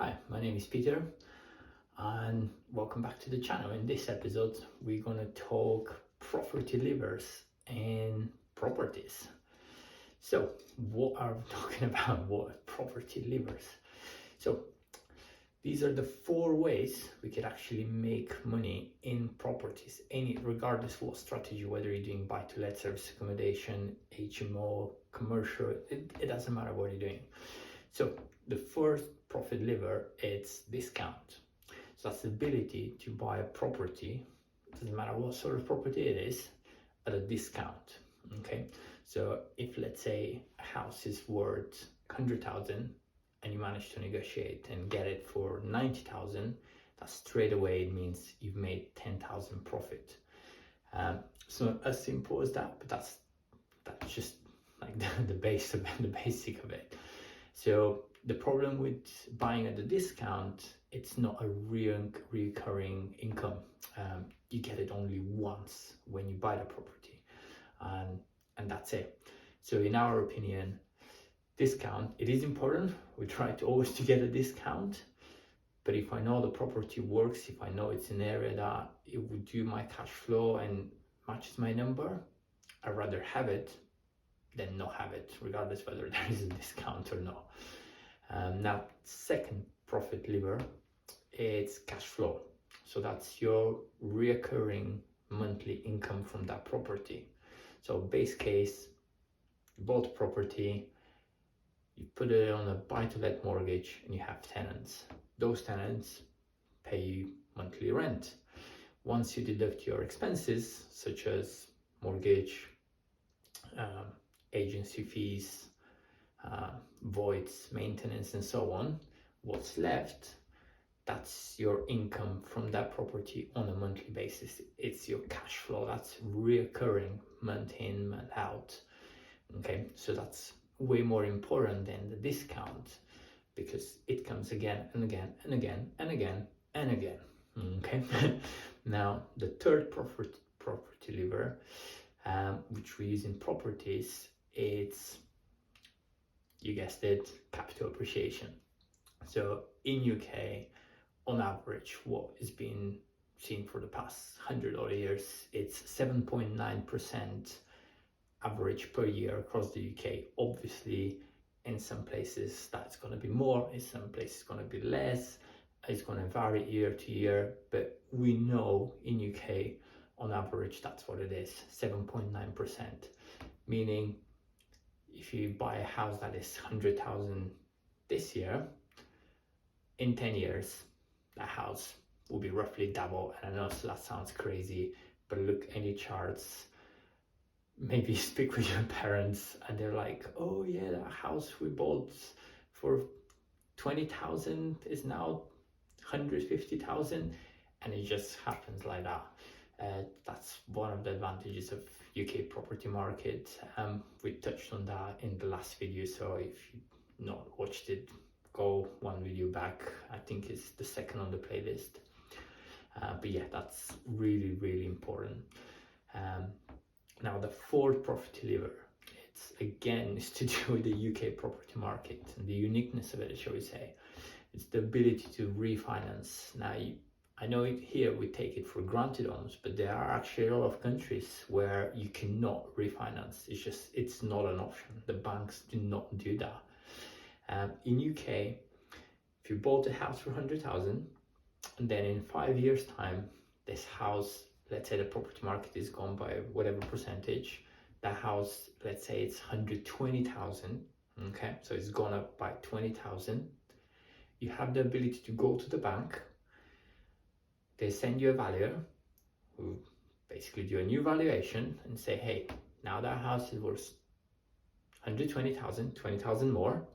Hi, my name is Peter and welcome back to the channel. In this episode, we're gonna talk property levers and properties. So, what are we talking about? What are property levers? So, these are the four ways we could actually make money in properties, regardless what strategy, whether you're doing buy-to-let, service accommodation, HMO, commercial, it doesn't matter what you're doing. So the first profit lever is discount. So that's the ability to buy a property, it doesn't matter what sort of property it is, at a discount. Okay, so if let's say a house is worth 100,000 and you manage to negotiate and get it for 90,000, that straight away it means you've made 10,000 profit. So as simple as that, but that's just like the basic of it. So the problem with buying at a discount, it's not a recurring income. You get it only once when you buy the property, and that's it. So in our opinion, discount, it is important. We try to always to get a discount, but if I know the property works, if I know it's an area that it would do my cash flow and matches my number, I'd rather have it than not have it, regardless whether there is a discount or not. Now, second profit lever, it's cash flow. So that's your recurring monthly income from that property. So base case, you bought property, you put it on a buy-to-let mortgage and you have tenants. Those tenants pay you monthly rent. Once you deduct your expenses, such as mortgage, agency fees, voids, maintenance, and so on, what's left, that's your income from that property on a monthly basis. It's your cash flow, that's recurring month in, month out. Okay, so that's way more important than the discount because it comes again and again and again and again and again. Okay, now the third property lever, which we use in properties, it's, you guessed it, capital appreciation. So in UK, on average, what has been seen for the past 100 odd years, it's 7.9% average per year across the UK. Obviously, in some places that's going to be more, in some places it's going to be less, it's going to vary year to year, but we know in UK, on average, that's what it is, 7.9%, meaning if you buy a house that is 100,000 this year, in 10 years, that house will be roughly double. And I know that sounds crazy, but look any charts, maybe speak with your parents and they're like, oh yeah, that house we bought for 20,000 is now 150,000, and it just happens like that. That's one of the advantages of UK property market. We touched on that in the last video, so if you've not watched it, go one video back. I think it's the second on the playlist. But yeah, that's really important. Now the fourth property lever, it's again is to do with the UK property market and the uniqueness of it, shall we say. It's the ability to refinance. Now, I know here we take it for granted almost, but there are actually a lot of countries where you cannot refinance. It's not an option. The banks do not do that. In UK, if you bought a house for 100,000 and then in 5 years time, this house, let's say the property market is gone by whatever percentage, that house, let's say it's 120,000, okay, so it's gone up by 20,000. You have the ability to go to the bank. They send you a valuer who basically do a new valuation and say, hey, now that house is worth 120,000, 20,000 more.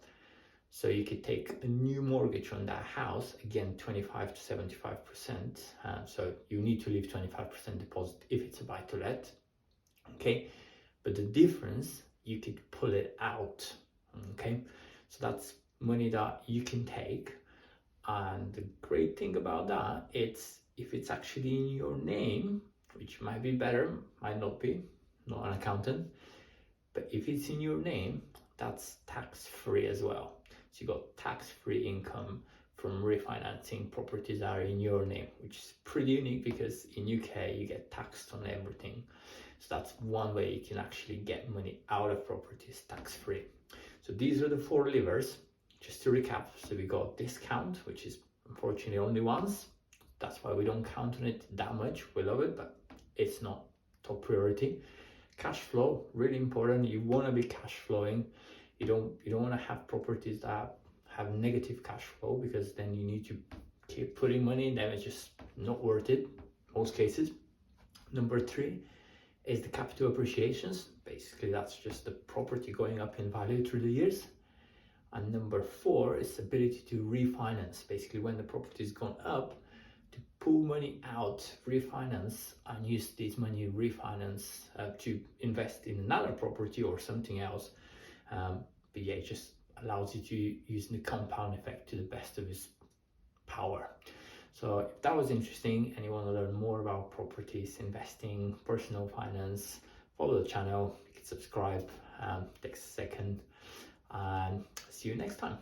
So you could take a new mortgage on that house, again, 25 to 75%. So you need to leave 25% deposit if it's a buy-to-let, okay? But the difference, you could pull it out, okay? So that's money that you can take. And the great thing about that, it's if it's actually in your name, which might be better, might not be, not an accountant, but if it's in your name, that's tax-free as well. So you got tax-free income from refinancing properties that are in your name, which is pretty unique because in UK you get taxed on everything. So that's one way you can actually get money out of properties tax-free. So these are the 4 levers. Just to recap, so we got discount, which is unfortunately only once. That's why we don't count on it that much. We love it, but it's not top priority. Cash flow, really important. You want to be cash flowing. You don't want to have properties that have negative cash flow, because then you need to keep putting money in them. It's just not worth it most cases. Number 3 is the capital appreciations. Basically, that's just the property going up in value through the years. And number 4 is ability to refinance. Basically, when the property's gone up, to pull money out, refinance, and use this money refinance to invest in another property or something else. But yeah, it just allows you to use the compound effect to the best of its power. So if that was interesting and you want to learn more about properties, investing, personal finance, follow the channel, you can subscribe, takes a second, and see you next time.